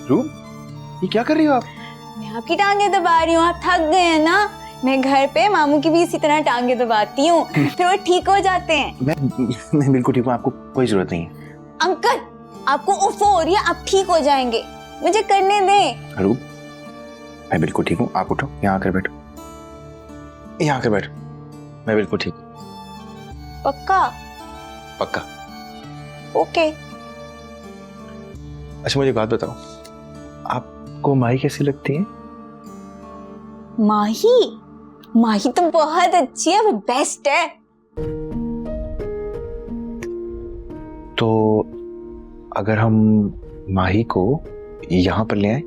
रूप, ये क्या कर रही हो आप? मैं आपकी टांगे दबा रही हूँ, आप थक गए हैं ना। मैं घर पे मामू की भी इसी तरह टांगे दबाती हूँ, फिर वो ठीक हो जाते हैं। मैं बिल्कुल ठीक हूँ, आपको कोई जरूरत नहीं है। अंकल, आपको उफ़ो हो रही है, आप ठीक हो जाएंगे, मुझे करने दें। रूप, मैं बिल्कुल ठीक हूँ, आप उठो, यहाँ आकर बैठो, यहाँ आकर बैठो, मैं बिल्कुल ठीक हूँ। पक्का? पक्का। ओके। अच्छा मुझे एक बात बताओ, आपको माही कैसी लगती है? माही? माही तो बहुत अच्छी है, वो बेस्ट है। तो अगर हम माही को यहाँ पर ले आए?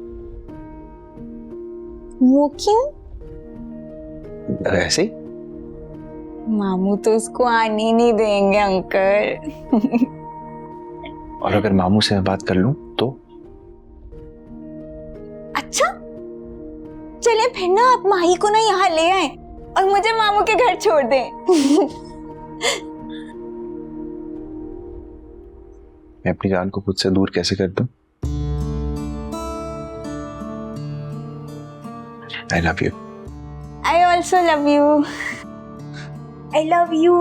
वो क्यों? ऐसे? मामू तो उसको आने ही नहीं देंगे अंकल। और अगर मामू से मैं बात कर लूं तो? अच्छा, चले फिर ना आप माही को ना यहाँ ले आए और मुझे मामू के घर छोड़ दें। मैं अपनी जान को खुद से दूर कैसे कर दूं? I love you. I also love you. I love you.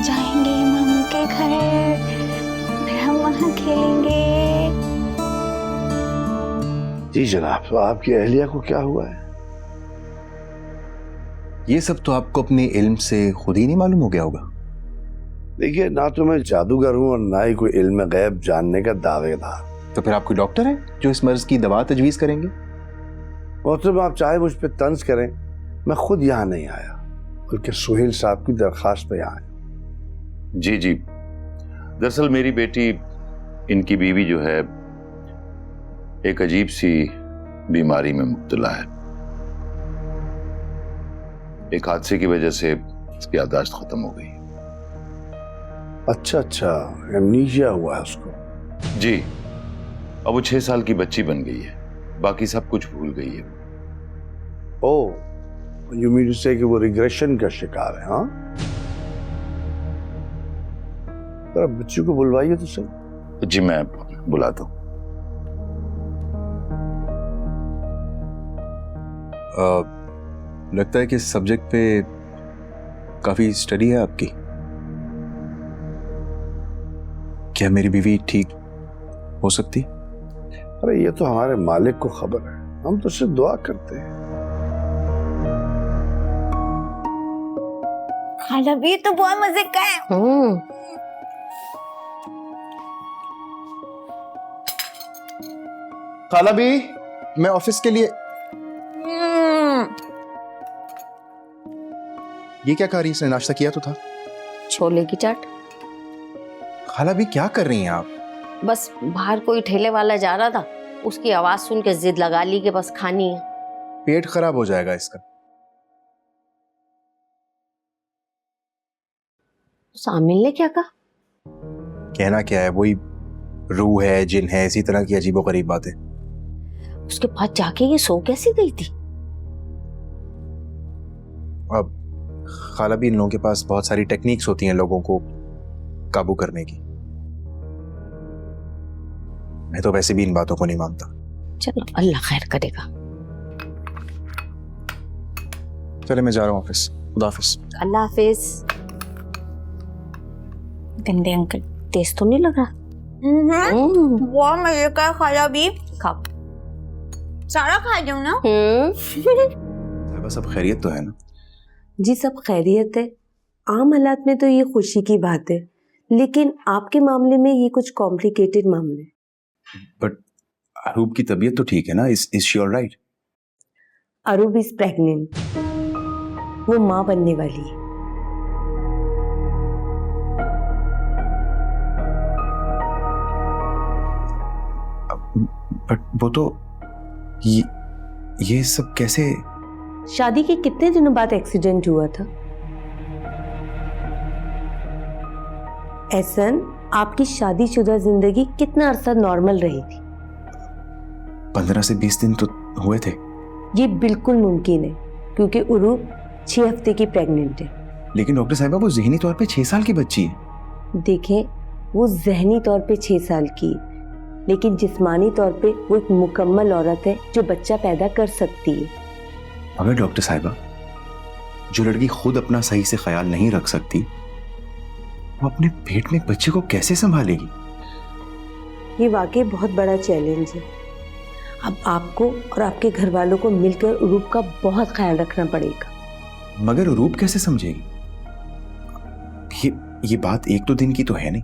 जाएंगे मामू के घर, फिर हम वहाँ खेलेंगे। जी जनाब, तो आपकी अहलिया को क्या हुआ है? ये सब तो आपको अपने इल्म से खुद ही नहीं मालूम हो गया होगा। देखिए, ना तो मैं जादूगर हूँ और ना ही कोई इल्म गैब जानने का दावेदार। तो फिर आप कोई डॉक्टर है जो इस मर्ज की दवा तजवीज करेंगे? मोहतरम, आप चाहे मुझ पर तंज करें, मैं खुद यहाँ नहीं आया, बल्कि सुहेल साहब की दरखास्त पे यहाँ आया। जी जी, दरअसल मेरी बेटी, इनकी बीवी जो है, एक अजीब सी बीमारी में मुब्तला है। एक हादसे की वजह से इसकी याददाश्त खत्म हो गई। अच्छा, एमनीशिया हुआ है उसको? जी, अब वो 6 साल की बच्ची बन गई है, बाकी सब कुछ भूल गई है। ओह, यू मीन टू से कि वो रिग्रेशन का शिकार है? हाँ, जरा बच्ची को बुलवाइए तो सही। जी मैं बुलाता हूँ। लगता है कि इस सब्जेक्ट पे काफी स्टडी है आपकी। क्या मेरी बीवी ठीक हो सकती? अरे ये तो हमारे मालिक को खबर है, हम तो सिर्फ दुआ करते हैं। खाला भी तो बहुत मजे का है। खाला भी, मैं ऑफिस के लिए। ये क्या खा रही है? इसने नाश्ता किया तो था। छोले की चाट। खाला भी क्या कर रही हैं आप? बस बाहर कोई ठेले वाला जा रहा था, उसकी आवाज सुन के जिद लगा ली कि बस खानी है। पेट खराब हो जाएगा इसका। सामिल ने क्या कहा? कहना क्या है, वही रूह है, जिन है, इसी तरह की अजीबोगरीब बातें। उसके पास जाके ये सो कैसे गई थी? अब खाला भी, इन लोगों के पास बहुत सारी टेक्निक्स होती हैं लोगों को काबू करने की। मैं तो वैसे भी इन बातों को नहीं मानता। चलो, अल्लाह खैर करेगा। चले, मैं जा रहा हूँ ऑफिस। खुदा हाफिज। अल्लाह हाफिज। गंदे अंकल, तेज तो नहीं लग रहा? बहुत मजे का है खाला भी। खाओ, सारा खा जाऊं ना? बस अब खैरियत तो है ना? जी सब खैरियत है। आम हालात में तो ये खुशी की बात है, लेकिन आपके मामले में ये कुछ कॉम्प्लिकेटेड मामला है। बट अरूब की तबीयत तो ठीक है ना? Is she all right? Aroob is pregnant, वो माँ बनने वाली है। बट वो तो ये सब कैसे? शादी के कितने दिनों बाद एक्सीडेंट हुआ था? एहसन, आपकी शादीशुदा जिंदगी कितना अरसा नॉर्मल रही थी? 15 से 20 दिन तो हुए थे। ये बिल्कुल मुमकिन है, क्योंकि उरूब 6 हफ्ते की प्रेग्नेंट है। लेकिन डॉक्टर साहिबा वो जहनी तौर पे 6 साल की बच्ची है। देखें, वो जहनी तौर पे 6 साल की, लेकिन जिस्मानी तौर पे वो एक मुकम्मल औरत है जो बच्चा पैदा कर सकती है। मगर डॉक्टर साहिबा, जो लड़की खुद अपना सही से ख्याल नहीं रख सकती, वो अपने पेट में एक बच्चे को कैसे संभालेगी? ये वाकई बहुत बड़ा चैलेंज है। अब आपको और आपके घर वालों को मिलकर रूप का बहुत ख्याल रखना पड़ेगा। मगर रूप कैसे समझेगी? ये बात 1-2 दिन की तो है नहीं,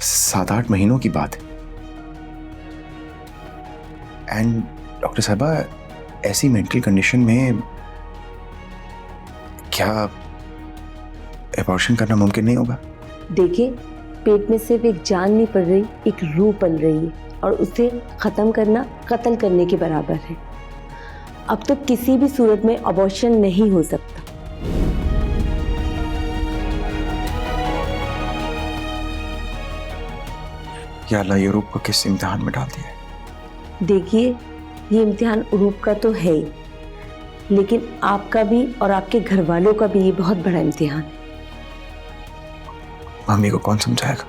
7-8 महीनों की बात है। एंड डॉक्टर साहबा, ऐसी मेंटल कंडीशन में क्या एबॉर्शन करना मुमकिन नहीं होगा? देखिए, पेट में सिर्फ एक जान नहीं पड़ रही, एक रूह पल रही है, और उसे खत्म करना कत्ल करने के बराबर है। अब तो किसी भी सूरत में अबॉर्शन नहीं हो सकता। या अल्लाह, ये रूप को किस इम्तिहान में डाल दिया है? देखिए, ये इम्तिहान रूप का तो है ही, लेकिन आपका भी और आपके घर वालों का भी ये बहुत बड़ा इम्तिहान है। मम्मी को कौन समझाएगा?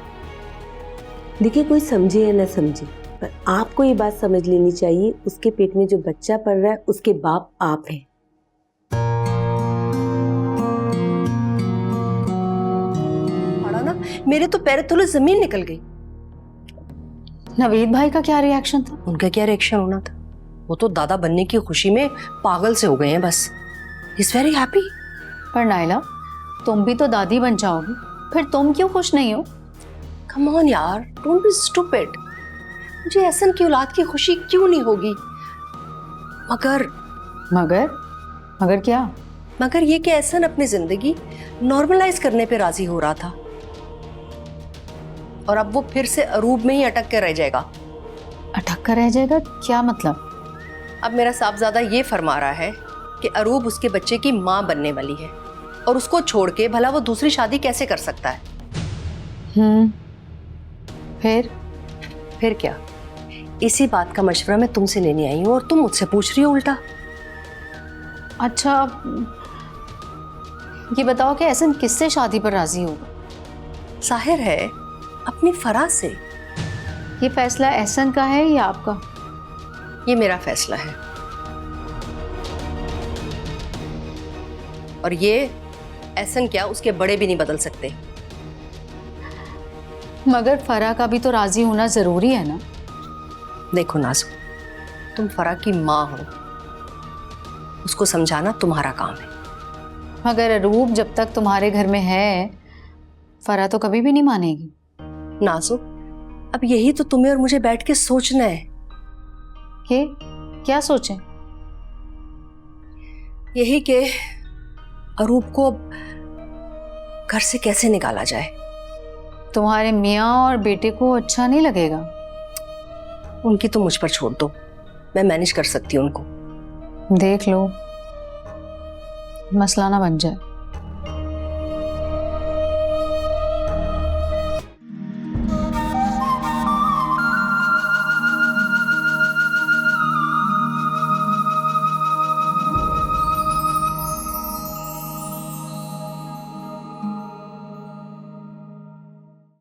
देखिए, कोई समझे या न समझे, पर आपको ये बात समझ लेनी चाहिए, उसके पेट में जो बच्चा पल रहा है उसके बाप आप हैं। पड़ा ना, मेरे तो पैर तले जमीन निकल गई। नवीद भाई का क्या रिएक्शन था? उनका क्या रिएक्शन होना था? वो तो दादा बनने की खुशी में पागल से हो गए हैं बस। Is very happy. पर नाइला, तुम भी तो दादी बन जाओगी, फिर तुम क्यों खुश नहीं हो? कम ऑन यार, डोंट बी स्टूपिड। मुझे एहसन की औलाद की खुशी क्यों नहीं होगी? मगर मगर मगर क्या? मगर ये कि एहसन अपनी जिंदगी नॉर्मलाइज करने पे राजी हो रहा था, और अब वो फिर से अरूब में ही अटक कर रह जाएगा। अटक कर रह जाएगा? क्या मतलब? अब मेरा साहबजादा ये फरमा रहा है कि अरूब उसके बच्चे की माँ बनने वाली है, और उसको छोड़ के भला वो दूसरी शादी कैसे कर सकता है? फिर क्या? इसी बात का मशवरा मैं तुमसे लेने आई हूँ और तुम मुझसे पूछ रही हो उल्टा। अच्छा, ये बताओ कि एहसन किससे शादी पर राजी होगा? जाहिर है अपनी फराज से। ये फैसला एहसन का है या आपका? ये मेरा फैसला है, और ये एहसन क्या उसके बड़े भी नहीं बदल सकते। मगर फरा का भी तो राजी होना जरूरी है ना? देखो नाज़ो, तुम फरा की माँ हो, उसको समझाना तुम्हारा काम है। मगर अरूब जब तक तुम्हारे घर में है, फरा तो कभी भी नहीं मानेगी। नाज़ो, अब यही तो तुम्हें और मुझे बैठ के सोचना है। क्या सोचें? यही कि अरूब को अब घर से कैसे निकाला जाए। तुम्हारे मियाँ और बेटे को अच्छा नहीं लगेगा? उनकी तो मुझ पर छोड़ दो, मैं मैनेज कर सकती हूँ उनको। देख लो, मसला ना बन जाए।